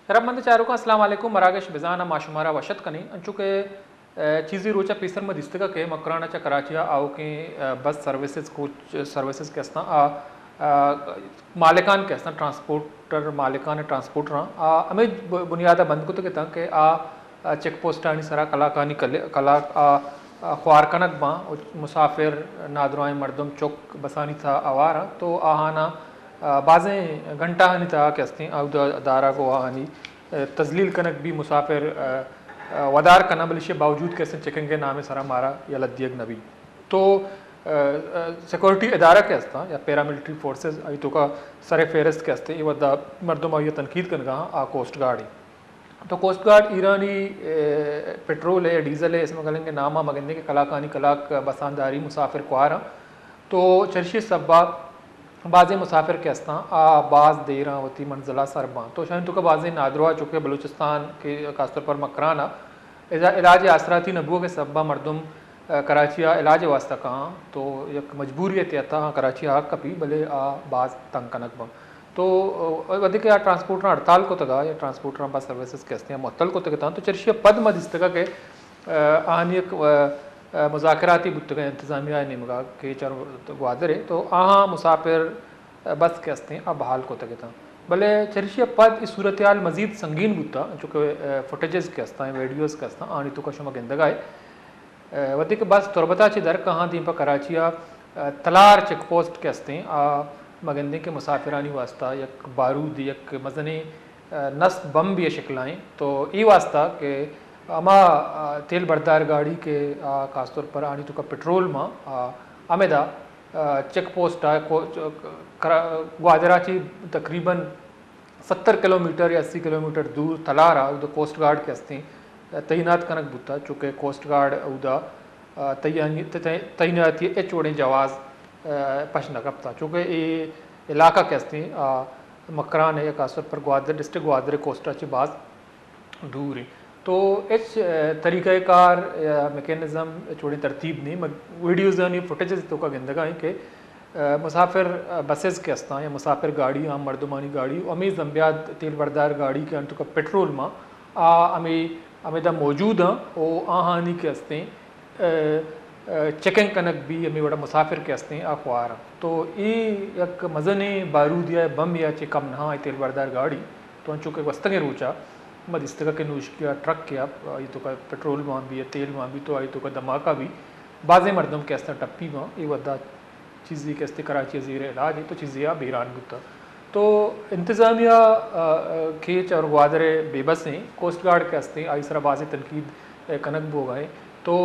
रबमंद चारुका अस्सलाम वालेकुम मरागश बिजाना माशुमारा वशत कनी अंचुके चीज़ी रोचा पीसर में दिस्तगा के मकरानाचा कराचिया आओ के बस सर्विसेज कोच सर्विसेज के अस्ता मालिकान के अस्ता ट्रांसपोर्टर मालिकान ट्रांसपोर्टर हमें बुनियादा बंद को तो के तंग के चेक पोस्ट आनी सरा कलाकानी कला ख्वार कनक बा मुसाफिर नादराए मरदम चौक बसानी था आवारा तो आहाना बाज़ें घंटा हनी था के अस्ती दारा को आहानी तजलील कनक भी मुसाफिर वदार कना बलिशे बावजूद कैसे चेकेंगे नामे सरा मारा या लद्दियग नबी तो सिक्योरिटी इदारा के अस्ता या पैरामिलिट्री फोर्सेस आई तो का सरे फेरस्त के अस्ते ये वदा मर्दम ये तनकीद कनगा आ कोस्ट गार्ड तो कोस्ट गार्ड ईरानी पेट्रोल है डीजल है इसमें कहेंगे नामा मगंदे के कलाकानी कलाक बसानदारी मुसाफिर क्वारा तो चर्शी सब्बा बाज़ मुसाफिर के अस्ता बाज़ देरा होती मंजिला सरबा तो शायद तो का बाज़ नादरवा चुके बलूचिस्तान के खासतौर पर मकराना इलाज आसराती नबुओं के सब्बा मरदम कराचिया इलाज वास्ता कहाँ तो एक मजबूरियत आता हाँ कराची आग कपी भले बाज़ तंग कनक बा तो अधिक या ट्रांसपोर्टर हड़ताल को तगा या ट्रांसपोर्टर बस सर्विसेज के अस्ते मुअत्तल को तगा तो चर्चिया पद मद इस्तगा के आहानी मुज़ाकराती बुतगा इंतज़ामिया निमगा के चर ग्वादरे तो आहा मुसाफिर बस के अस्ते अब बहाल को तगता भले चर्चिया पद इस सूरत हाल मजीद संगीन बुता चूँकि फुटेजेस के अस्ता वीडियोज़ के अस्ता आनी तो कशुमा गिंदगा है वधिक बस तुरबता ची दर कहाँ दी पर कराचिया तलार चेक पोस्ट के अस्ते मगंदे के मुसाफिरानी वास्ता यक बारूद यक मजने नस बम भी शिकलाएँ तो ये वास्ता के अमा तेल बरदार गाड़ी के खासतौर पर आनी तो का पेट्रोल में अमेदा चेक पोस्ट ग्वादराची तकरीबन 70 किलोमीटर या 80 किलोमीटर दूर तलारा उदा कोस्ट गार्ड के अस्ती तैनात कनक बुता चूँकि कोस्ट गार्ड उदा तैनाती चोड़े जवाज़ पश नकबता चूँकि ये इलाका के अस्ती मकरान है खासतौर पर ग्वादर डिस्ट्रिक्ट ग्वादर कोस्टाची बाज दूर है तो इस तरीक़ाकार या मैकेनिज़्म छोड़ी तरतीब नहीं वीडियोज़ यानी फुटेजेस तो का गिंदगा है कि मुसाफिर बसेस के अस्ता या मुसाफिर गाड़ी आम मर्दमानी गाड़ी अमी जम्बियात तेल बरदार गाड़ी के अंत का पेट्रोल में अमेदा मौजूद हैं वो आहानी के अस्ते चेकिंग कनक भी हमें बड़ा मुसाफिर के अस्ते अखबार तो ये एक मजने बारूद या बम या चिकम नहा तेल बरदार गाड़ी तो चूँकि वस्तंगे रूचा मद इस तरह के नूश किया ट्रक किया आई तो का पेट्रोल वहाँ भी या तेल वहाँ भी तो आई तो का धमाका भी बाज़े मरदम के अस्तर टप्पी वहाँ ये वदा चीज़ी के अस्ते कराची ज़ीर इलाज है तो चीज़िया बेरान गुता तो इंतज़ामिया खेच और ग्वादरे बेबस हैं कोस्ट गार्ड के अस्ते आई सरा बाज़े तनकीद कनक बो गए तो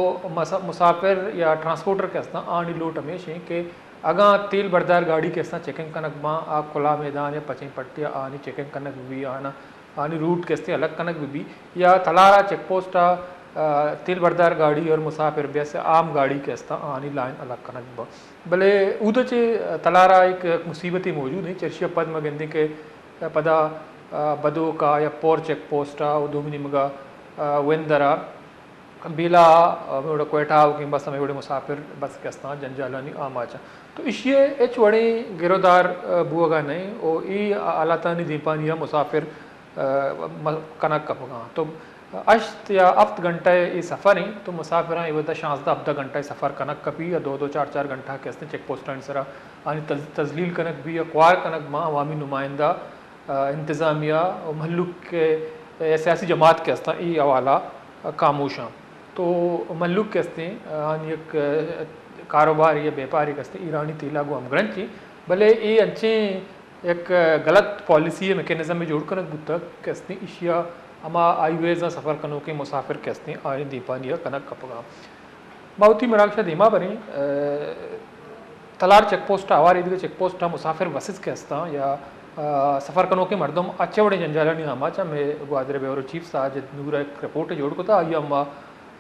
मुसाफिर या ट्रांसपोर्टर के अस्ता आनी लोट हमेशा कि अगा तेल बरदार गाड़ी के अस्ता चेकिंग कनक माँ खुला मैदान या पचई पट्टिया आनी चेकिंग कनक भी आना आनी रूट के अस्ते अलग कनक भी या तलारा चेक पोस्ट तेल बरदार गाड़ी और मुसाफिर वैसे आम गाड़ी के अस्ता आनी लाइन अलग कनक बा भले उधर चे तलारा एक मुसीबती मौजूद है चर्चिया पद मगंदे के पदा बदो का या पोर चेक पोस्ट उदोमिनी मगा वेंदरा बिला कोयटा की बस में बड़े मुसाफिर बस के अस्ता जंजालानी आमाचा तो इशिये एच वड़े गिरोदार बुआगा नहीं और ये आलातानी दीपानिया मुसाफिर कनक कपगा तो अश्त या अफ्त घंटे ये सफ़र ही तो मुसाफिर ये वदा 16 घंटे सफ़र कनक कपी या 2-2 4-4 घंटा के अस्ते चेक पोस्ट सरा आनी तजलील कनक भी या क्वार कनक माँ अवामी नुमाइंदा इंतज़ामिया और मल्लुक के सियासी जमात के अस्ता ये हवाला खामोशा तो मल्लुक के अस्ते आनी एक कारोबार या व्यापारी के अस्ते ईरानी तेला गो अमग्रंची भले ये अच्छे एक गलत पॉलिसी मैकेनिज़्म में जोड़ कनक बुता के अस्ते इशिया अमा हाईवेज़ सफ़र कनो के मुसाफिर के अस्ते आए दीपानिया कनक कपगा माउती मराक्षा दीमा बने तलार चेक पोस्ट आवार इधर चेक पोस्ट मुसाफिर बसेस के अस्ता या सफ़र कनो के मरदम अच्छे बड़े जंजालानी हमाचा मैं ग्वादर ब्यूरो चीफ साजिद नूर एक रिपोर्ट जोड़ को था ये अम्मा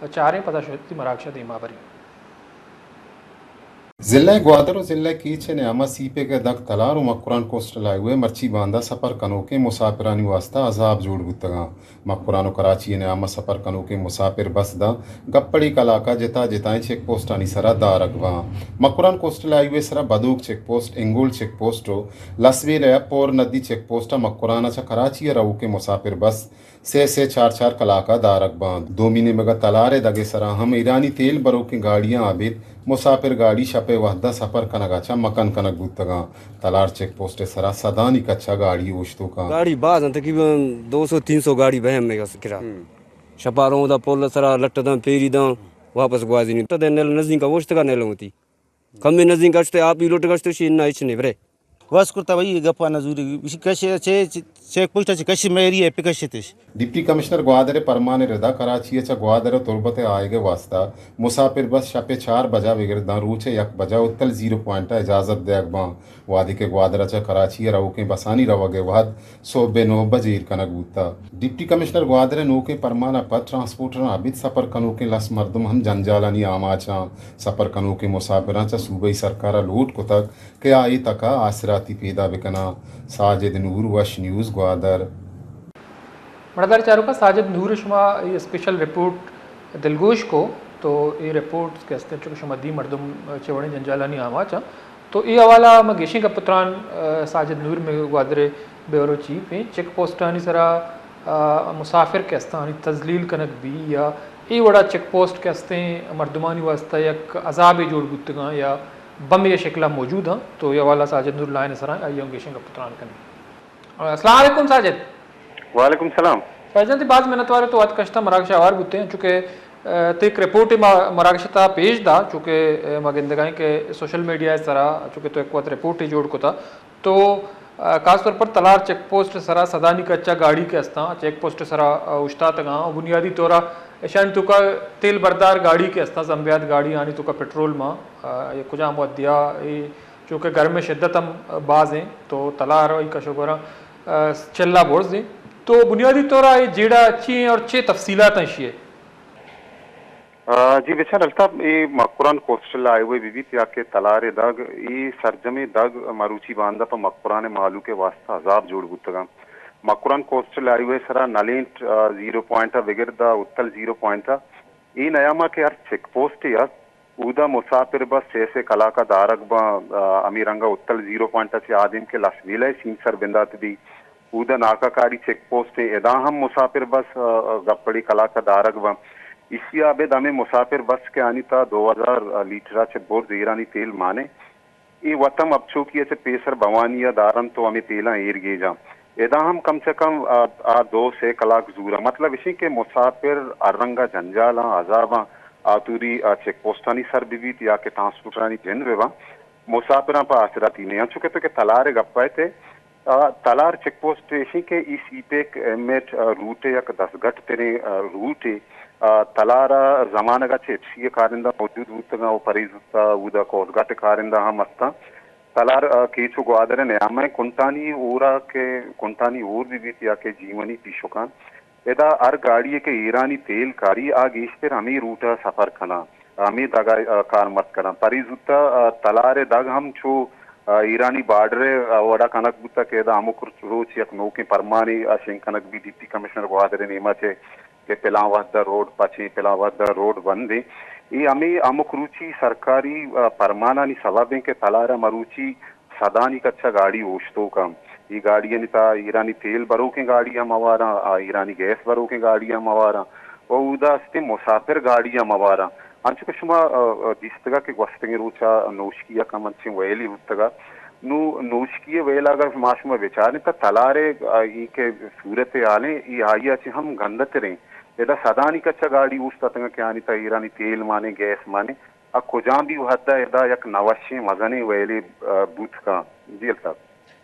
चारें पता शुद्धि मराक्षा दीमा बरी ज़िला ग्वादर और ज़िला कीचे ने अमा सीपे के दग तलार और मकुरान कोस्टल आए हुए मर्ची बांधा सफ़र कनो के मुसाफिरानी वास्ता अजाब जोड़ गुत्तगा मकुरान कराची ने अमा सफ़र कनो के मुसाफिर बस दा गप्पड़ी कलाका जिता जिताएं चेक पोस्ट आनी सरा दा रगवा मकुरान कोस्टल आए हुए सरा बदूक चेक पोस्ट इंगुल चेक पोस्ट लसवेल पोर नदी चेक पोस्ट मकुराना चा कराची रहू के मुसाफिर बस से चार चार कलाका दा रगवा 2 महीने में तलारे दगे सरा हम ईरानी तेल बरो की गाड़ियां आबिद मुसाफिर गाड़ी शपे वहदा सफर कनगाचा मकन कनक गुत्तगा तलार चेक पोस्ट सरा सदानी कच्चा गाड़ी ओश्तो का गाड़ी बाद तकरीबन 200-300 गाड़ी बहम में किरा शपारों दा पोल सरा लट्ट दा फेरी दा वापस ग्वाजी नहीं तदे नेल नजदीक का वोश्त का नेल होती कमी नजदीक गश्ते आप ही लोट गश्ते शी ना इच नहीं बरे वास्कुर्ता भाई गप्पा नजूरी कशे चेक पोस्ट कशी मेरी है पे कशे तेश डिप्टी कमिश्नर ग्वादर परमाने रदा कराची चा ग्वादर तुरबत आएगे वास्ता मुसाफिर बस शपे 4 बजा बिगड़ रूचे यक बजा उत्तल 0 पॉइंट इजाजत दे अकबा वादी के ग्वादर चा कराची रहो के बसानी रवगे वाद सोबे 9 बजे कनक बूता डिप्टी कमिश्नर ग्वादर नो के परमाना पर ट्रांसपोर्टर आबिद सफर कनो के लस मर्दम हम जंजालानी आमाचा सफर कनो के मुसाफिर चा सूबई सरकार लूट को तक के आई तका आसराती पैदा बिकना साजिद नूर वश न्यूज़ ग्वादर मर्दार चारों का साजिद नूर शुमा ये स्पेशल रिपोर्ट दिलगोश को तो ये रिपोर्ट के हस्ते चुके शुमा दी मर्दम चवड़े जंजालानी आमाचा तो ये हवाला म गेशी का पुत्रान साजिद नूर में ग्वादरे बेवरो चीफ हैं चेक पोस्टानी सरा मुसाफिर के हस्तानी तजलील कनक भी या ये बड़ा चेक पोस्ट के हस्ते मर्दमानी वास्ता यक अजाब जोड़ गुत्तगा या बम या शिकला मौजूद हैं तो ये वाला साजिद नूर लाइन सरा आइयों गेशी का पुत्रान कने अस्सलाम वालेकुम साजिद वालेकुम सलाम फैजन ती बाज मेहनत वाले तो आज कष्टा मरागशा आवार बुते हैं चूँकि ते एक रिपोर्ट मरागशता पेश दा चूँकि मगिंदगाई के सोशल मीडिया इस तरह चूँकि तो एक वक्त रिपोर्ट ही जोड़ को था तो खास तौर पर तलार चेक पोस्ट सरा सदानी कच्चा गाड़ी के हस्ता चेक पोस्ट सरा उश्ता तगा बुनियादी तौरा शायद तुका तेल बरदार गाड़ी के हस्ता जम्बियात गाड़ी यानी तुका पेट्रोल माँ ये कुछ मुद्दिया चूँकि घर में शिद्दत हम बाज हैं तो तलार का शुक्र चल्ला बोर्स दें तो बुनियादी तौर ये जेड़ा अच्छी हैं और 6 तफसीलात हैं ये जी बेचार अल्ताफ ये मकुरान कोस्टल आए हुए विविध या के तलारे दाग ये सरजमे दाग मरूची बांधा पर मकुरान मालू के वास्ता अजाब जोड़ गुत्तगा मकुरान कोस्टल आए हुए सरा नलेंट 0 पॉइंट वगैरह दा उत्तल 0 पॉइंट ये नयामा के यार चेक पोस्ट या ऊदा मुसाफिर बस जैसे कला का दारक बा अमीरंगा उत्तल 0 पॉइंट से आदिम के लसवीला सीन सर बिंदात दी ऊदा नाकाकारी चेक पोस्ट एदा हम मुसाफिर बस गप्पड़ी कला का दारक बा इसी आबेद हमें मुसाफिर बस के आनी था 2000 लीटर से बोर ईरानी तेल माने ये वतम अब चूकी से पेसर भवानी या दारन तो हमें तेला एर गे जा एदा हम कम से कम 2 से कलाक जूरा मतलब इसी के मुसाफिर अरंगा जंजाला अजाबा आतूरी चेक पोस्टानी सर बीबीत या के ट्रांसपोर्टानी जिन वेवा मुसाफिर पर आसराती नहीं चुके तो के तलारे गप्पाए थे तलार चेक पोस्ट स्टेशन के ई सीपेक एमेट रूट या 10 घट तेरे रूट तलारा जमाना का चेप्सी कारिंदा मौजूद होता वो परिजुता उदा कोस घट कारिंदा हम अस्ता तलार केचु ग्वादर नयामा कुंटानी ऊरा के कुंटानी ऊर भी या के जीवनी पीशुकान एदा हर गाड़ी के ईरानी तेल कारी आग इस पर हमें रूट सफर खना हमें दगा कार मत करना परिजुता तलारे दग हम छो ईरानी बार्डरे वड़ा कनक बुता के अमुक रोच यक नौके परमानी शें कनक भी डिप्टी कमिश्नर ग्वादरे नेमा छे के पिलावद रोड पछी पिलावद रोड बंदे ये हमें अमुक रुचि सरकारी परमाना नि सवाबे के तलारा मरुचि सदानी कच्चा गाड़ी ओश्तो कम ये गाड़ी निता ईरानी तेल बरो के गाड़ी हम अवारा ईरानी गैस बरो के गाड़ी हम अवारा और उदास्ते मुसाफिर गाड़ी हम अवारा अंचु शुमा दिस्तगा के वस्तंगे रोचा नोशकिया का मंचे वेली हुतगा नु नोशकिया वेलागा माशमा विचारने ता तलारे ई के सूरत आले ई आया चे हम गंदत रहे एदा सदानी कच्चा गाड़ी उस तंग के आनी ता ईरानी तेल माने गैस माने आ कुजा भी हद्दा एदा यक नवशे मजने वेली बूथ का जी साहब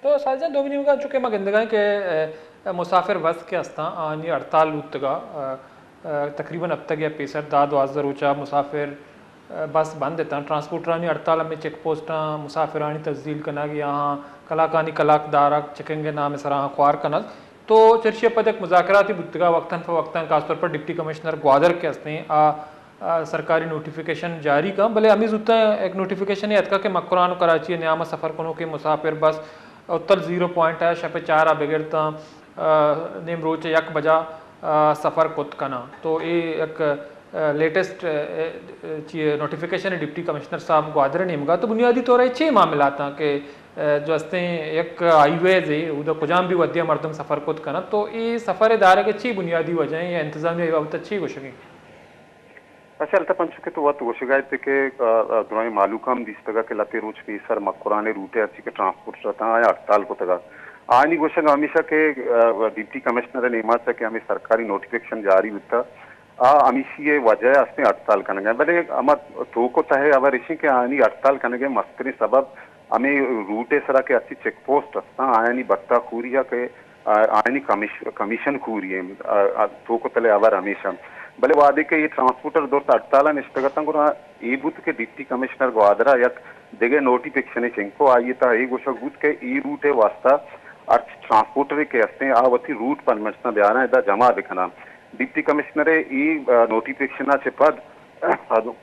तो साजन दो मिनट का चुके मैं गंदगा के मुसाफिर बस के हस्ता आनी हड़ताल उतगा तकरीबन अब तक या पेसर दाद वाजर ऊँचा मुसाफिर बस बंद देता ट्रांसपोर्टरानी हड़ताल में चेक पोस्ट मुसाफिरानी तस्दील कनक यहाँ कलाकानी कलाकदारा चकेंगे नाम सरा ख्वार कनक तो चर्चिया पद एक मुजाकराती बुतगा वक्तन फ़वक्तन खासतौर पर डिप्टी कमिश्नर ग्वादर के हस्ते सरकारी नोटिफिकेशन जारी का भले अमीज उतना एक नोटिफिकेशन है का कि मकुरान कराची न्यामा सफ़र कनो के मुसाफिर बस उत्तल 0 पॉइंट है शपे 4 बगैरता नेम रोच यक बजा सफ़र कुत कना तो ये एक लेटेस्ट नोटिफिकेशन है डिप्टी कमिश्नर साहब ग्वादर नेमगा तो बुनियादी तौर पर 6 मामला था कि जो हस्ते एक हाईवेज है उधर कुजाम भी वदिया मरदम सफ़र कुत कना तो ये सफ़र दायरे के 6 बुनियादी वजह या इंतजामिया बाबत अच्छी गोशगी अच्छा अल्ता पंचु के तो वत गोशगायत के दुराई मालूकम दिस्तगा के लते रोच पेसर मकुराने रूटे अच्छी के ट्रांसपोर्ट रहता आया हड़ताल को तगा आनी गोशग हमेशा के डिप्टी कमिश्नर ने माचा के हमें सरकारी नोटिफिकेशन जारी होता अमीशी ये वजह अस्ते हड़ताल करने गए भले अमर तो को चाहे अवर इसी के आनी हड़ताल करने गए मस्करी सबब हमें रूटे सरा के अच्छी चेक पोस्ट अस्ता आयानी बत्ता खूरिया के आयानी कमीशन खूरिये तो को तले अवर हमेशा भले वादे के ये ट्रांसपोर्टर दोस्त हड़ताल निष्ठगता ये बूथ के डिप्टी कमिश्नर ग्वादरा यक देगे नोटिफिकेशन चिंको आइए था ये गोशक बूथ के ई रूटे वास्ता ट्रांसपोर्टर के हस्ते आवती रूट परमिट्स ना बयाना इदा जमा दिखना डिप्टी कमिश्नर ई नोटिफिकेशन से पद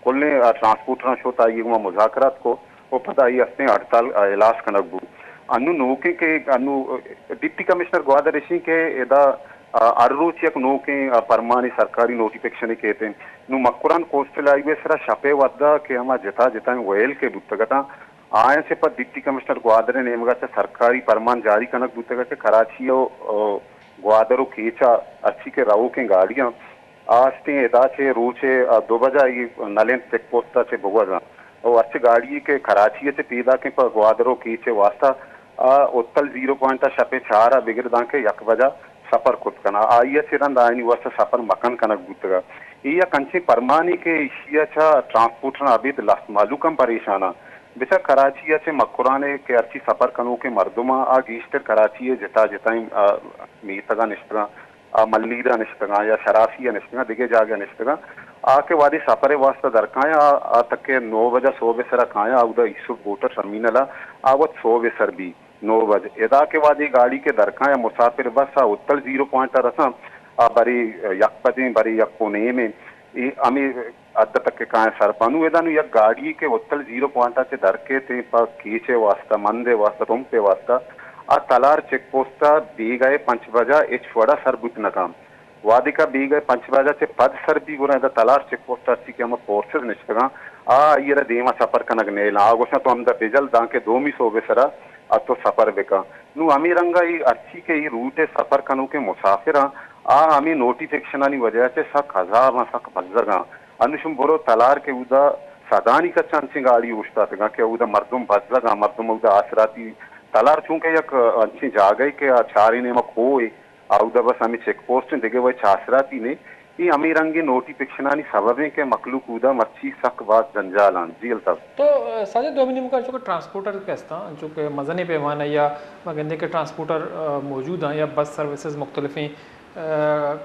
कुलने ट्रांसपोर्टर शोता ये मुजाकरात को वो पद आई हस्ते हड़ताल इलाज कनक बू अनु नोके के अनु डिप्टी कमिश्नर ग्वादर इसी के इदा अर्रोचियक नोके परमानी सरकारी नोटिफिकेशन कहते हैं नु मकुरान कोस्टल हाईवे सरा शपे वद्दा के हमा जिता जिता वेल के बुतगता आए से पर डिप्टी कमिश्नर ग्वादर ने नेमगा से सरकारी परमान जारी कनक बुतगा के कराची ग्वादरो केचा अच्छी के राव के गाड़ियां आस्ते एदा से रोचे 2 बजा ये नलेन चेक पोस्ट से भगवा और अच्छे गाड़ी के कराची से पैदा के पर ग्वादरो केचे वास्ता उत्तल 0 पॉइंट शपे 4 बिगड़ दाके यक बजा सफर कुत कना आइए सिरंद आयनी वस्त सफर मकन कनक बुतगा ये कंचे परमानी के इशिया छा ट्रांसपोर्टर अबीद लास्ट मालूकम परेशाना बेचा कराची से मकुराने के अच्छी सफर कनो के मर्दुमा आ गीस्टर कराची जिता जिताई मीतगा निष्ठगा मल्लीदा निष्ठगा या शराफिया निष्ठगा दिगे जागे निष्ठगा आके वादी सफरे वास्ता दरकाया आ तक के 9 बजा 100 बेसरा काया उदा इसुक बोटर टर्मिनला आवत 100 बेसर भी 9 बजे एदा के बाद ये गाड़ी के दरकाया मुसाफिर बस उत्तल 0 पॉइंट रसा बरी यक पदी बरी यक कोने में अमी अद्द तक के काया सरपानु एदानु यक गाड़ी के उत्तल 0 पॉइंट से दरके थे पर कीचे वास्ता मंदे वास्ता तुमपे वास्ता आ तलार चेक पोस्टा बी गए 5 बजा एच वड़ा सरबुत नकाम वादिका बी गए 5 बजा से पद सर भी गुना तलार चेक पोस्टा अच्छी के हम फोर्सेस निष्ठगा ये देमा सफर कनक नेला आगोसा तो हम द बेजल दाके 2 मी सोबे सरा तो सफर बेका नु अमी रंगा ये अच्छी के ये रूटे सफर कनु के मुसाफिर अमी नोटिफिकेशन आनी वजह से सक हजार सक मजगा अनुशुम बोरो तलार के उदा सदानी का चांसी गाड़ी उठता था के उदा मर्दुम बजगा मर्दुम उदा आसराती तलार चूंकि यक अच्छी जागई के चारी ने खोई आउदा बस हमें चेक पोस्ट दिगे वह छासराती ने ये अमीरंगी नोटिफिकेशन आनी सबबे के मखलूक उदा मच्छी सक बात जंजालान जी अल्ताफ तो साजे डोमिनिम का जो ट्रांसपोर्टर कैसा जो कि मजनी पैमाना या मगंदे के ट्रांसपोर्टर मौजूद हैं या बस सर्विसेज मुख्तलिफ़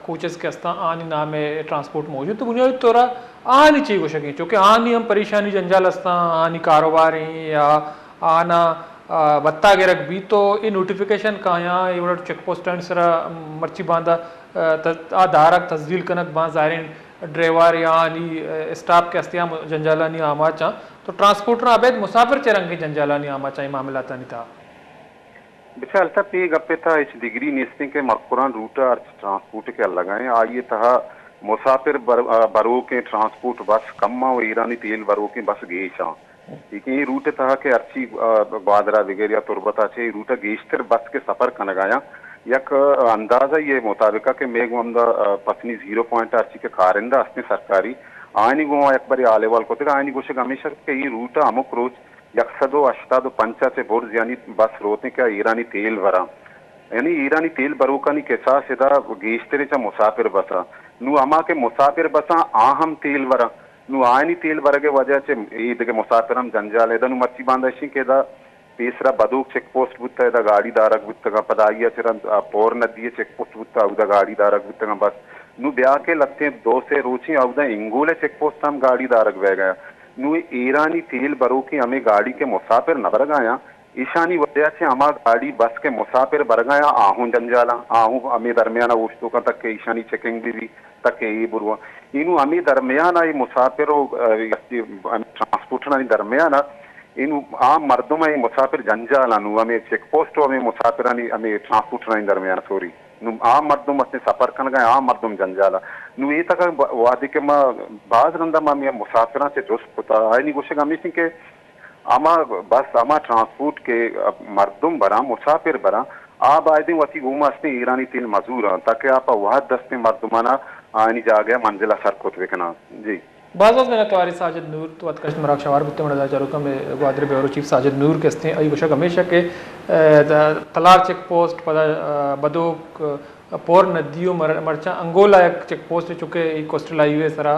कोचेस के अस्ता आनी नाम ट्रांसपोर्ट मौजूद तो बुनियादी तौर आनी चाहिए शकी चूँकि आनी हम परेशानी जंजाल अस्ता आनी कारोबार या आना बत्ता गिरक भी तो ये नोटिफिकेशन का यहाँ ये चेक पोस्ट सरा मर्ची बांधा धारक तस्दील कनक बाँ ज़ाहिर ड्राइवर या आनी स्टाफ के अस्तियाँ जंजालानी आमा चाँ तो ट्रांसपोर्टर अबैध मुसाफिर चरंगे जंजालानी आमा चाँ मामला नहीं था बेचा अल्ता पे गप्पे था इस डिग्री निस्ते के मकुरान रूटा ट्रांसपोर्ट के अलग हैं आइए था मुसाफिर बरो के ट्रांसपोर्ट बस कम्मा व ईरानी तेल बरो के बस गेशा ठीक है ये रूट था के अच्छी बादरा वगैरह या तुरबता छे रूट गेस्टर बस के सफर कनगाया यक अंदाजा ये मुताबिका के मेघ ममदा पत्नी 0 पॉइंट अच्छी के कारिंदा असने सरकारी आयनी गो एक बारी आलेवाल को तेरा आयनी गोशे हमेशा के ये रूट अमुक रोज यकसदो अष्टादो पंचा से बोर्ड यानी बस रोते क्या ईरानी तेल भरा यानी ईरानी तेल बरोकानी के साथ सीधा गेस्टरे चा मुसाफिर बसा नु अमा के मुसाफिर बसा आहम तेल भरा नु आयनी तेल बरगे वजह से इदके मुसाफिरम जंजाल एदा नु मच्छी बांधशी केदा तीसरा बदूक चेक पोस्ट बुत्ता एदा गाड़ी दारक बुत्ता पदाइया चिरन पोर नदी चेक पोस्ट बुत्ता उदा गाड़ी दारक बुत्ता बस नु ब्याह के लगते 2 से रोची उदा इंगोले चेक पोस्ट हम गाड़ी दारक बह गया नु ईरानी तेल बरो की हमें गाड़ी के मुसाफिर न बरगाया ईशानी वजह से हमार गाड़ी बस के मुसाफिर बरगाया आहू जंजाला आहू हमें दरमियाना वस्तु का तक के ईशानी चेकिंग भी तक ये बुरवा इनु अमी दरमियान आई मुसाफिर ट्रांसपोर्ट दरमियान इन आम मर्दों में मुसाफिर जंजाल अनु हमें चेक पोस्ट हमें मुसाफिर हमें ट्रांसपोर्ट दरमियान सॉरी नु आम मर्दों में सफर करना गए आम मर्दों जंजाल नु ये तक वादी के मां बाज रंदा मां मैं मुसाफिर से जोश होता आई नहीं कुछ गमी सिंह के आमा बस आमा ट्रांसपोर्ट के मर्दों बरा मुसाफिर बरा आप आए दिन वती घूमते ईरानी तीन मजूर ताकि आप वह दस्ते मर्दुमाना आनी जा गया मंजिला सरकोत वेकना जी बाज़ मेरा तवारी साजिद नूर तो अतकश मराक शवार बुत्ते मड़ा जारुका में ग्वादर ब्यूरो चीफ साजिद नूर के हस्ते आई वशक हमेशा के तलार चेक पोस्ट पदा बदोक पोर नदियों मरचा अंगोला एक चेक पोस्ट चुके कोस्टल हाईवे सरा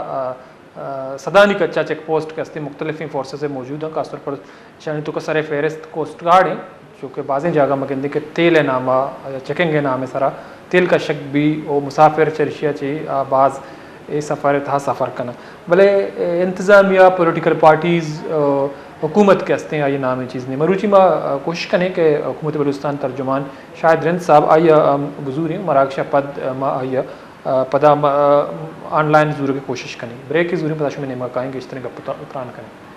सदानी कच्चा चेक पोस्ट के हस्ते मुख्तलिफ फोर्सेस मौजूद हैं खासतौर पर शानी तो सर फहरिस्त कोस्ट गार्ड हैं जो कि बाज़ जगह में कहते कि तेल है नामा चेकिंग है नाम है सरा तेल का शक भी वो मुसाफिर चर्शिया ची बाज़ ये सफ़र था सफ़र करना भले इंतज़ामिया पोलिटिकल पार्टीज़ हुकूमत के हस्ते ये नाम चीज़ नहीं मरूची माँ कोशिश करें कि हुकूमत बलूचिस्तान तर्जुमान शायद रिंद साहब आइया गुजूर मराकशा पद माँ आइया पदा ऑनलाइन जरूर की कोशिश करें ब्रेक की जरूरी पता शुरू में कहेंगे इस तरह का उतरान करें।